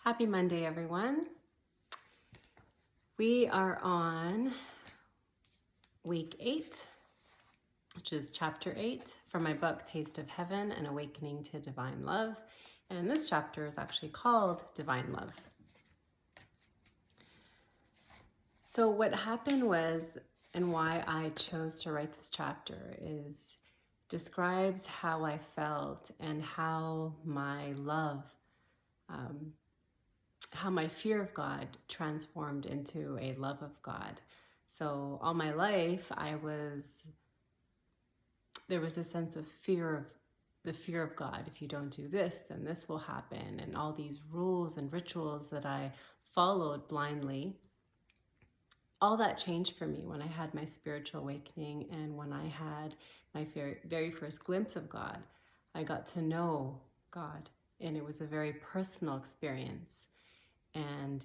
Happy Monday, everyone. We are on week 8, which is chapter 8 from my book, Taste of Heaven, An Awakening to Divine Love. And this chapter is actually called Divine Love. So what happened was, and why I chose to write this chapter, describes how I felt and how my love, how my fear of God transformed into a love of God. So all my life, there was a sense of the fear of God. If you don't do this, then this will happen. And all these rules and rituals that I followed blindly, all that changed for me when I had my spiritual awakening and when I had my very first glimpse of God. I got to know God, and it was a very personal experience. And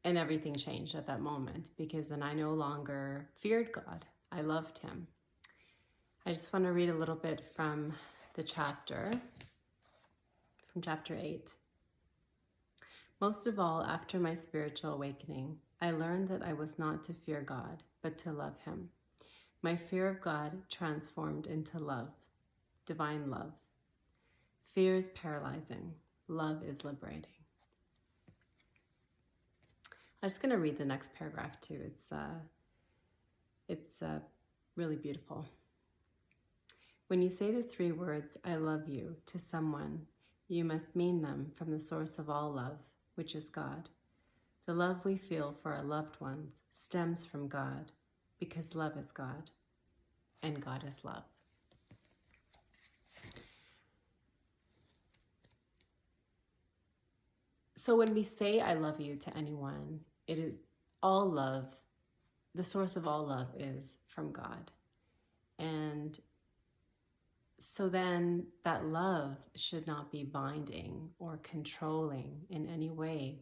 everything changed at that moment, because then I no longer feared God. I loved him. I just want to read a little bit from the chapter, from chapter 8. Most of all, after my spiritual awakening, I learned that I was not to fear God, but to love him. My fear of God transformed into love, divine love. Fear is paralyzing. Love is liberating. I'm just going to read the next paragraph too. It's really beautiful. When you say the 3 words, I love you, to someone, you must mean them from the source of all love, which is God. The love we feel for our loved ones stems from God, because love is God, and God is love. So when we say I love you to anyone, it is all love. The source of all love is from God. And so then that love should not be binding or controlling in any way.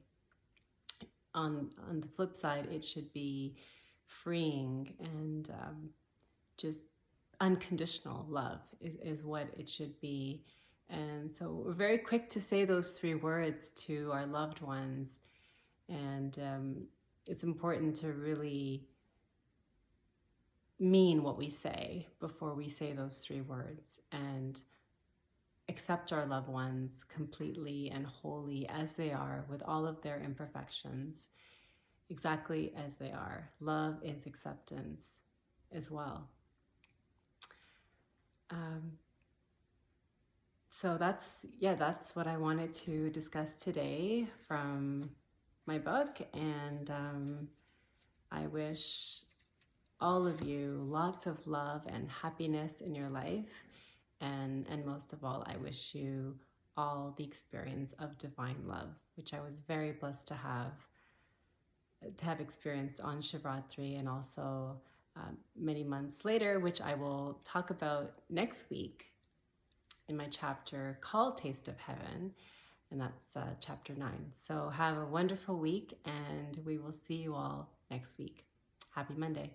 On the flip side, it should be freeing and just unconditional love is what it should be. And so we're very quick to say those 3 words to our loved ones. And it's important to really mean what we say before we say those 3 words, and accept our loved ones completely and wholly as they are, with all of their imperfections, exactly as they are. Love is acceptance as well. So that's what I wanted to discuss today from my book, and I wish all of you lots of love and happiness in your life, and most of all, I wish you all the experience of divine love, which I was very blessed to have experienced on Shivratri, and also many months later, which I will talk about next week in my chapter called Taste of Heaven, and that's chapter 9. So have a wonderful week, and we will see you all next week. Happy Monday.